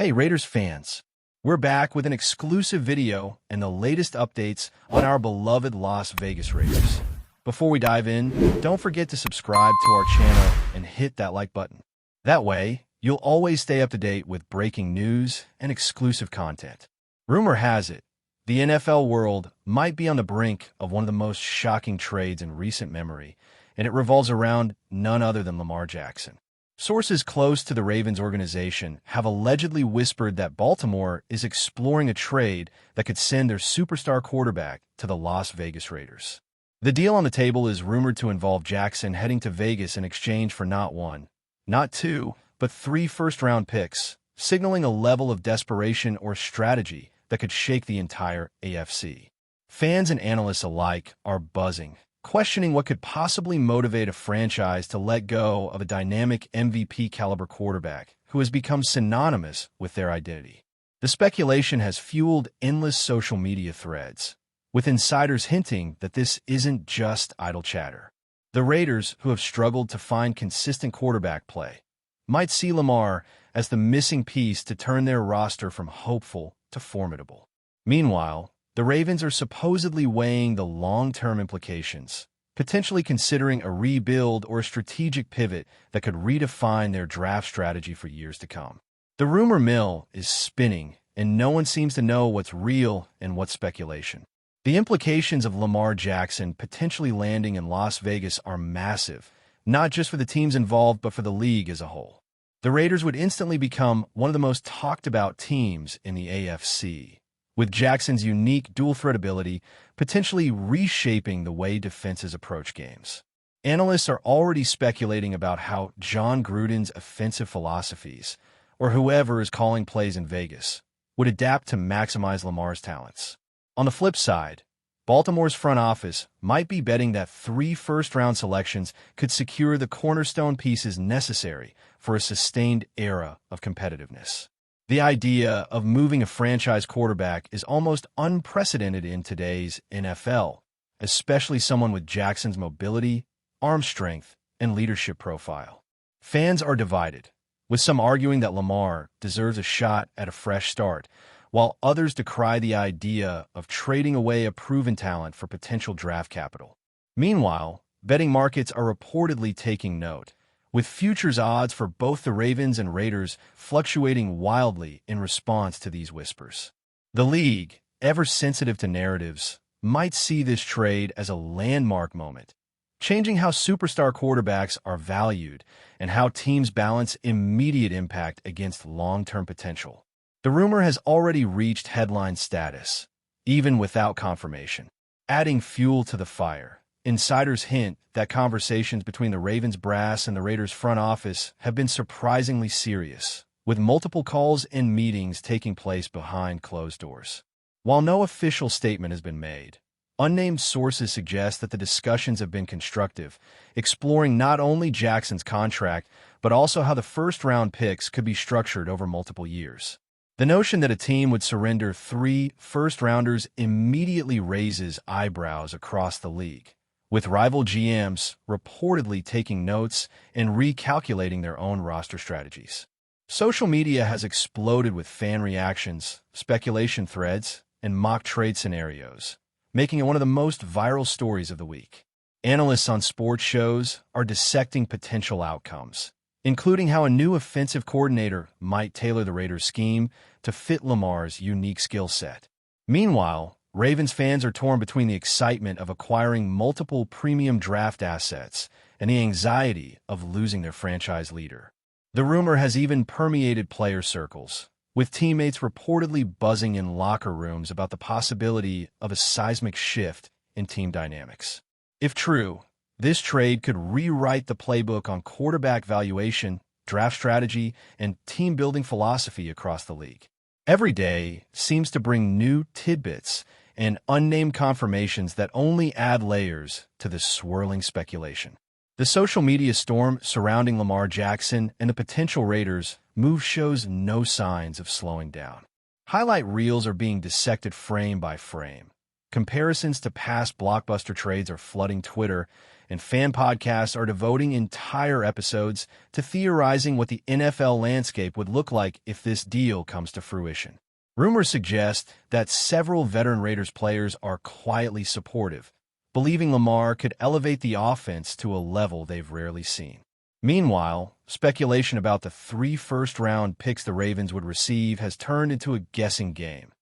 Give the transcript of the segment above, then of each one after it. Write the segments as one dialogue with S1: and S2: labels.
S1: Hey Raiders fans, we're back with an exclusive video and the latest updates on our beloved Las Vegas Raiders. Before we dive in, don't forget to subscribe to our channel and hit that like button. That way, you'll always stay up to date with breaking news and exclusive content. Rumor has it, the NFL world might be on the brink of one of the most shocking trades in recent memory, and it revolves around none other than Lamar Jackson. Sources close to the Ravens organization have allegedly whispered that Baltimore is exploring a trade that could send their superstar quarterback to the Las Vegas Raiders. The deal on the table is rumored to involve Jackson heading to Vegas in exchange for not one, not two, but 3 first-round picks, signaling a level of desperation or strategy that could shake the entire AFC. Fans and analysts alike are buzzing, questioning what could possibly motivate a franchise to let go of a dynamic MVP-caliber quarterback who has become synonymous with their identity. The speculation has fueled endless social media threads, with insiders hinting that this isn't just idle chatter. The Raiders, who have struggled to find consistent quarterback play, might see Lamar as the missing piece to turn their roster from hopeful to formidable. Meanwhile, the Ravens are supposedly weighing the long-term implications, potentially considering a rebuild or a strategic pivot that could redefine their draft strategy for years to come. The rumor mill is spinning, and no one seems to know what's real and what's speculation. The implications of Lamar Jackson potentially landing in Las Vegas are massive, not just for the teams involved but for the league as a whole. The Raiders would instantly become one of the most talked-about teams in the AFC, with Jackson's unique dual-threat ability potentially reshaping the way defenses approach games. Analysts are already speculating about how John Gruden's offensive philosophies, or whoever is calling plays in Vegas, would adapt to maximize Lamar's talents. On the flip side, Baltimore's front office might be betting that 3 first-round selections could secure the cornerstone pieces necessary for a sustained era of competitiveness. The idea of moving a franchise quarterback is almost unprecedented in today's NFL, especially someone with Jackson's mobility, arm strength, and leadership profile. Fans are divided, with some arguing that Lamar deserves a shot at a fresh start, while others decry the idea of trading away a proven talent for potential draft capital. Meanwhile, betting markets are reportedly taking note, with futures odds for both the Ravens and Raiders fluctuating wildly in response to these whispers. The league, ever sensitive to narratives, might see this trade as a landmark moment, changing how superstar quarterbacks are valued and how teams balance immediate impact against long-term potential. The rumor has already reached headline status, even without confirmation. Adding fuel to the fire, insiders hint that conversations between the Ravens brass and the Raiders front office have been surprisingly serious, with multiple calls and meetings taking place behind closed doors. While no official statement has been made, unnamed sources suggest that the discussions have been constructive, exploring not only Jackson's contract, but also how the first-round picks could be structured over multiple years. The notion that a team would surrender 3 first-rounders immediately raises eyebrows across the league, with rival GMs reportedly taking notes and recalculating their own roster strategies. Social media has exploded with fan reactions, speculation threads, and mock trade scenarios, making it one of the most viral stories of the week. Analysts on sports shows are dissecting potential outcomes, including how a new offensive coordinator might tailor the Raiders' scheme to fit Lamar's unique skill set. Meanwhile, Ravens fans are torn between the excitement of acquiring multiple premium draft assets and the anxiety of losing their franchise leader. The rumor has even permeated player circles, with teammates reportedly buzzing in locker rooms about the possibility of a seismic shift in team dynamics. If true, this trade could rewrite the playbook on quarterback valuation, draft strategy, and team-building philosophy across the league. Every day seems to bring new tidbits and unnamed confirmations that only add layers to this swirling speculation. The social media storm surrounding Lamar Jackson and the potential Raiders move shows no signs of slowing down. Highlight reels are being dissected frame by frame, Comparisons to past blockbuster trades are flooding Twitter, and fan podcasts are devoting entire episodes to theorizing what the NFL landscape would look like if this deal comes to fruition. Rumors suggest that several veteran Raiders players are quietly supportive, believing Lamar could elevate the offense to a level they've rarely seen. Meanwhile, speculation about the 3 first-round picks the Ravens would receive has turned into a guessing game.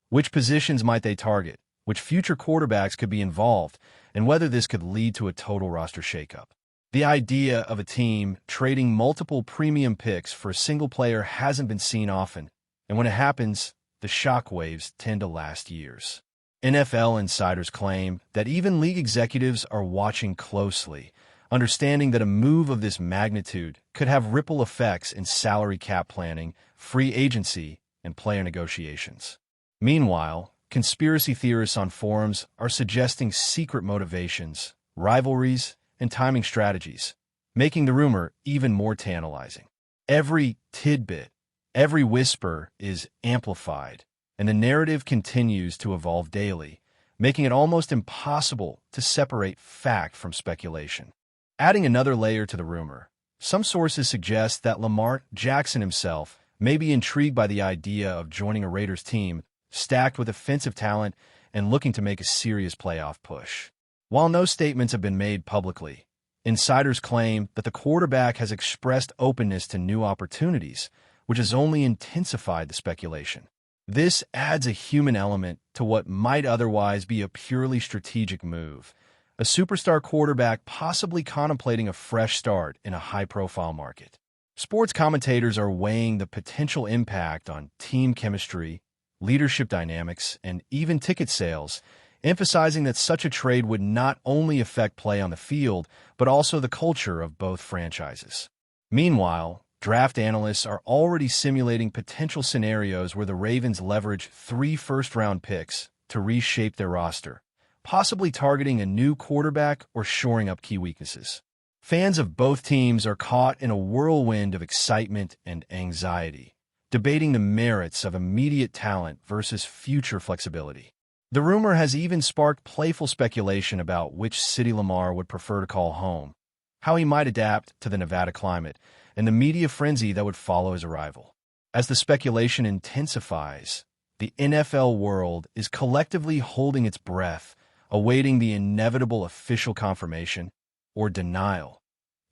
S1: Which positions might they target? Which future quarterbacks could be involved, and whether this could lead to a total roster shakeup. The idea of a team trading multiple premium picks for a single player hasn't been seen often, and when it happens, the shockwaves tend to last years. NFL insiders claim that even league executives are watching closely, understanding that a move of this magnitude could have ripple effects in salary cap planning, free agency, and player negotiations. Meanwhile, conspiracy theorists on forums are suggesting secret motivations, rivalries, and timing strategies, making the rumor even more tantalizing. Every tidbit, every whisper is amplified, and the narrative continues to evolve daily, making it almost impossible to separate fact from speculation. Adding another layer to the rumor, some sources suggest that Lamar Jackson himself may be intrigued by the idea of joining a Raiders team stacked with offensive talent and looking to make a serious playoff push. While no statements have been made publicly, insiders claim that the quarterback has expressed openness to new opportunities, which has only intensified the speculation. This adds a human element to what might otherwise be a purely strategic move, a superstar quarterback possibly contemplating a fresh start in a high-profile market. Sports commentators are weighing the potential impact on team chemistry, leadership dynamics, and even ticket sales, emphasizing that such a trade would not only affect play on the field, but also the culture of both franchises. Meanwhile, draft analysts are already simulating potential scenarios where the Ravens leverage 3 first-round picks to reshape their roster, possibly targeting a new quarterback or shoring up key weaknesses. Fans of both teams are caught in a whirlwind of excitement and anxiety, debating the merits of immediate talent versus future flexibility. The rumor has even sparked playful speculation about which city Lamar would prefer to call home, how he might adapt to the Nevada climate, and the media frenzy that would follow his arrival. As the speculation intensifies, the NFL world is collectively holding its breath, awaiting the inevitable official confirmation or denial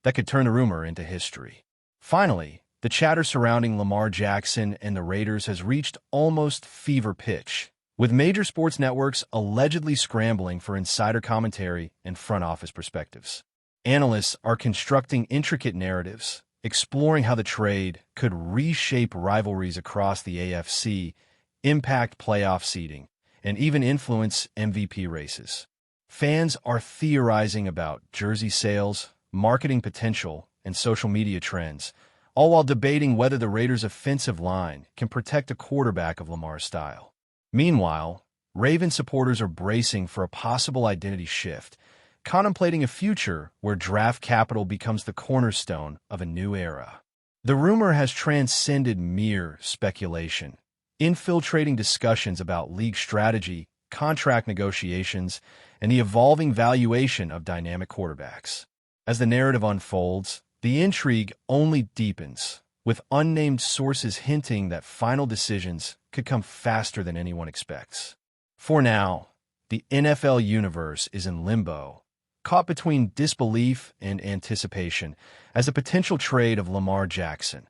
S1: that could turn the rumor into history. Finally, the chatter surrounding Lamar Jackson and the Raiders has reached almost fever pitch, with major sports networks allegedly scrambling for insider commentary and front office perspectives. Analysts are constructing intricate narratives, exploring how the trade could reshape rivalries across the AFC, impact playoff seeding, and even influence MVP races. Fans are theorizing about jersey sales, marketing potential, and social media trends, all while debating whether the Raiders' offensive line can protect a quarterback of Lamar's style. Meanwhile, Ravens supporters are bracing for a possible identity shift, contemplating a future where draft capital becomes the cornerstone of a new era. The rumor has transcended mere speculation, infiltrating discussions about league strategy, contract negotiations, and the evolving valuation of dynamic quarterbacks. As the narrative unfolds, the intrigue only deepens, with unnamed sources hinting that final decisions could come faster than anyone expects. For now, the NFL universe is in limbo, caught between disbelief and anticipation as a potential trade of Lamar Jackson,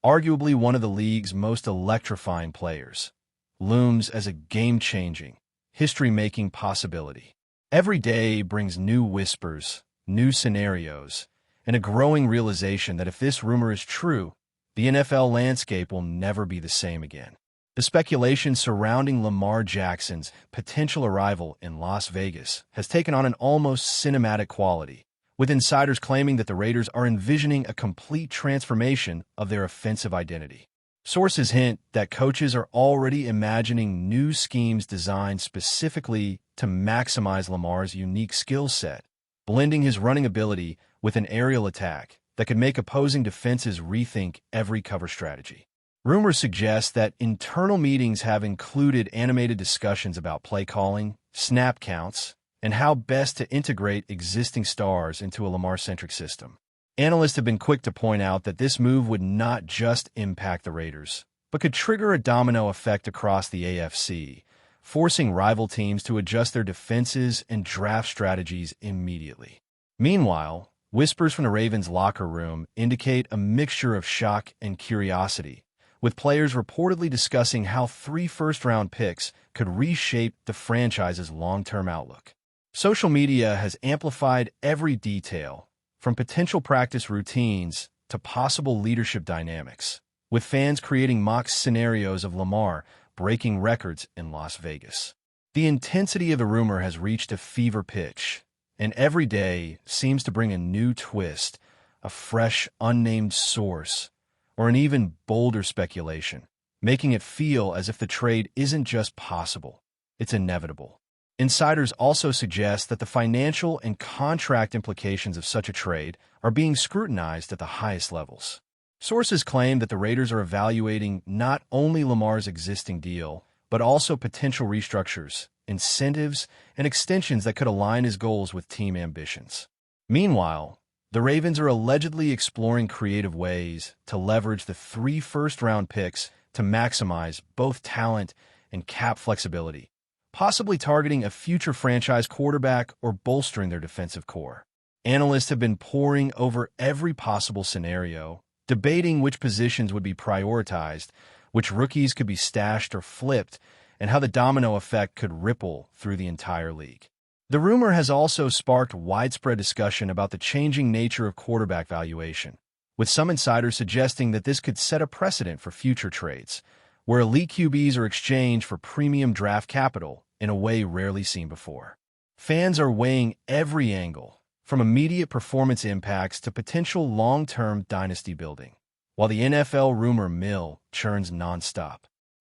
S1: arguably one of the league's most electrifying players, looms as a game-changing, history-making possibility. Every day brings new whispers, new scenarios, and a growing realization that if this rumor is true, the NFL landscape will never be the same again. The speculation surrounding Lamar Jackson's potential arrival in Las Vegas has taken on an almost cinematic quality, with insiders claiming that the Raiders are envisioning a complete transformation of their offensive identity. Sources hint that coaches are already imagining new schemes designed specifically to maximize Lamar's unique skill set, blending his running ability with an aerial attack that could make opposing defenses rethink every cover strategy. Rumors suggest that internal meetings have included animated discussions about play calling, snap counts, and how best to integrate existing stars into a Lamar-centric system. Analysts have been quick to point out that this move would not just impact the Raiders, but could trigger a domino effect across the AFC, forcing rival teams to adjust their defenses and draft strategies immediately. Meanwhile, whispers from the Ravens' locker room indicate a mixture of shock and curiosity, with players reportedly discussing how 3 first-round picks could reshape the franchise's long-term outlook. Social media has amplified every detail, from potential practice routines to possible leadership dynamics, with fans creating mock scenarios of Lamar breaking records in Las Vegas. The intensity of the rumor has reached a fever pitch, and every day seems to bring a new twist, a fresh, unnamed source, or an even bolder speculation, making it feel as if the trade isn't just possible, it's inevitable. Insiders also suggest that the financial and contract implications of such a trade are being scrutinized at the highest levels. Sources claim that the Raiders are evaluating not only Lamar's existing deal, but also potential restructures, incentives, and extensions that could align his goals with team ambitions. Meanwhile, the Ravens are allegedly exploring creative ways to leverage the 3 first-round picks to maximize both talent and cap flexibility, possibly targeting a future franchise quarterback or bolstering their defensive core. Analysts have been poring over every possible scenario, debating which positions would be prioritized, which rookies could be stashed or flipped, and how the domino effect could ripple through the entire league. The rumor has also sparked widespread discussion about the changing nature of quarterback valuation, with some insiders suggesting that this could set a precedent for future trades, where elite QBs are exchanged for premium draft capital in a way rarely seen before. Fans are weighing every angle, from immediate performance impacts to potential long-term dynasty building, while the NFL rumor mill churns nonstop.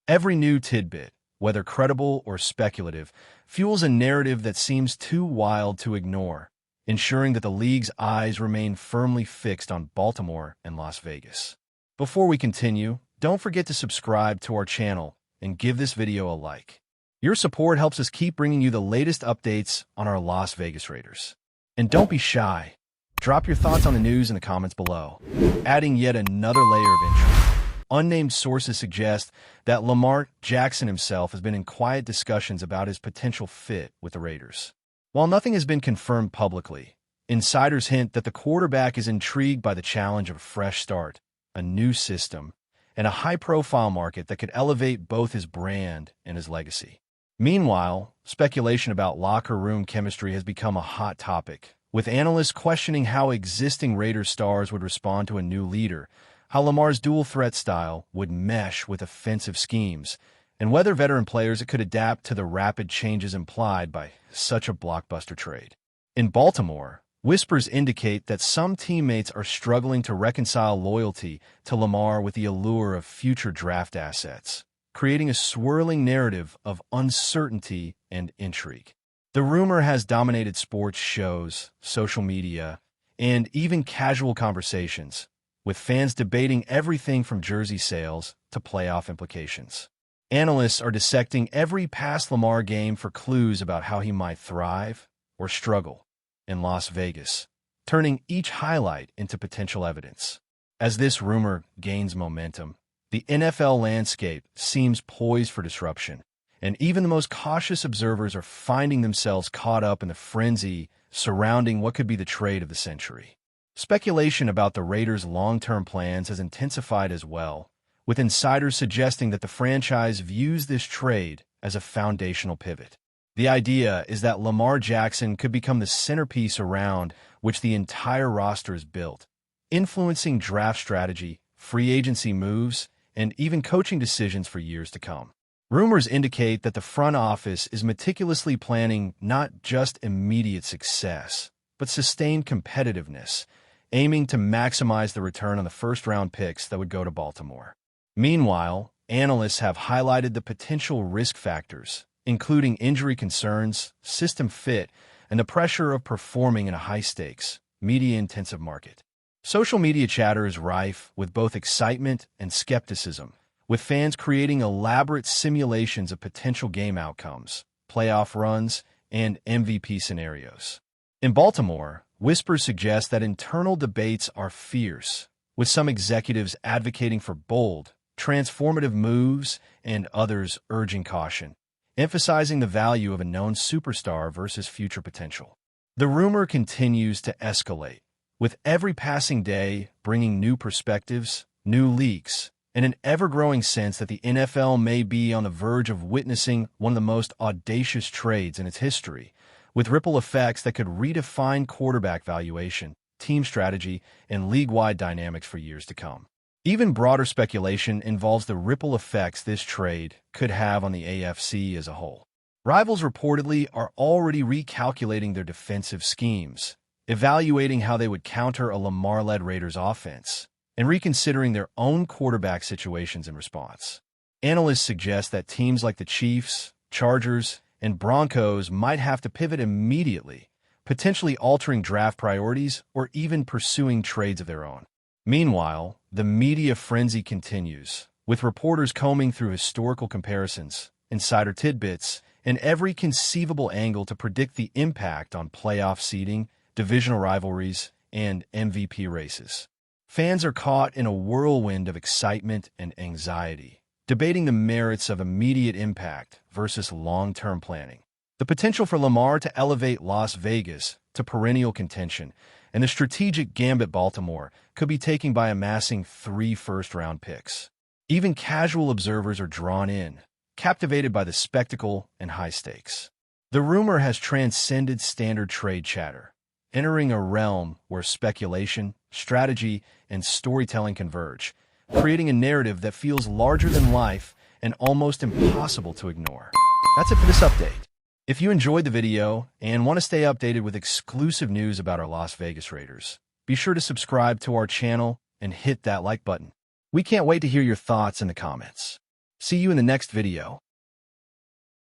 S1: Every new tidbit, whether credible or speculative, fuels a narrative that seems too wild to ignore, ensuring that the league's eyes remain firmly fixed on Baltimore and Las Vegas. Before we continue, don't forget to subscribe to our channel and give this video a like. Your support helps us keep bringing you the latest updates on our Las Vegas Raiders. And don't be shy. Drop your thoughts on the news in the comments below, adding yet another layer of intrigue. Unnamed sources suggest that Lamar Jackson himself has been in quiet discussions about his potential fit with the Raiders. While nothing has been confirmed publicly, insiders hint that the quarterback is intrigued by the challenge of a fresh start, a new system, and a high-profile market that could elevate both his brand and his legacy. Meanwhile, speculation about locker room chemistry has become a hot topic, with analysts questioning how existing Raiders stars would respond to a new leader, how Lamar's dual-threat style would mesh with offensive schemes, and whether veteran players could adapt to the rapid changes implied by such a blockbuster trade. In Baltimore, whispers indicate that some teammates are struggling to reconcile loyalty to Lamar with the allure of future draft assets, creating a swirling narrative of uncertainty and intrigue. The rumor has dominated sports shows, social media, and even casual conversations, with fans debating everything from jersey sales to playoff implications. Analysts are dissecting every past Lamar game for clues about how he might thrive or struggle in Las Vegas, turning each highlight into potential evidence. As this rumor gains momentum, the NFL landscape seems poised for disruption, and even the most cautious observers are finding themselves caught up in the frenzy surrounding what could be the trade of the century. Speculation about the Raiders' long-term plans has intensified as well, with insiders suggesting that the franchise views this trade as a foundational pivot. The idea is that Lamar Jackson could become the centerpiece around which the entire roster is built, influencing draft strategy, free agency moves, and even coaching decisions for years to come. Rumors indicate that the front office is meticulously planning not just immediate success, but sustained competitiveness, aiming to maximize the return on the first-round picks that would go to Baltimore. Meanwhile, analysts have highlighted the potential risk factors, including injury concerns, system fit, and the pressure of performing in a high-stakes, media-intensive market. Social media chatter is rife with both excitement and skepticism, with fans creating elaborate simulations of potential game outcomes, playoff runs, and MVP scenarios. In Baltimore, whispers suggest that internal debates are fierce, with some executives advocating for bold, transformative moves and others urging caution, emphasizing the value of a known superstar versus future potential. The rumor continues to escalate, with every passing day bringing new perspectives, new leaks, and an ever-growing sense that the NFL may be on the verge of witnessing one of the most audacious trades in its history, with ripple effects that could redefine quarterback valuation, team strategy, and league-wide dynamics for years to come. Even broader speculation involves the ripple effects this trade could have on the AFC as a whole. Rivals reportedly are already recalculating their defensive schemes, evaluating how they would counter a Lamar-led Raiders offense, and reconsidering their own quarterback situations in response. Analysts suggest that teams like the Chiefs, Chargers, and Broncos might have to pivot immediately, potentially altering draft priorities or even pursuing trades of their own. Meanwhile, the media frenzy continues, with reporters combing through historical comparisons, insider tidbits, and every conceivable angle to predict the impact on playoff seeding, divisional rivalries, and MVP races. Fans are caught in a whirlwind of excitement and anxiety, debating the merits of immediate impact versus long-term planning. The potential for Lamar to elevate Las Vegas to perennial contention and the strategic gambit Baltimore could be taken by amassing 3 first-round picks. Even casual observers are drawn in, captivated by the spectacle and high stakes. The rumor has transcended standard trade chatter, entering a realm where speculation, strategy, and storytelling converge, creating a narrative that feels larger than life and almost impossible to ignore. That's it for this update. If you enjoyed the video and want to stay updated with exclusive news about our Las Vegas Raiders, be sure to subscribe to our channel and hit that like button. We can't wait to hear your thoughts in the comments. See you in the next video.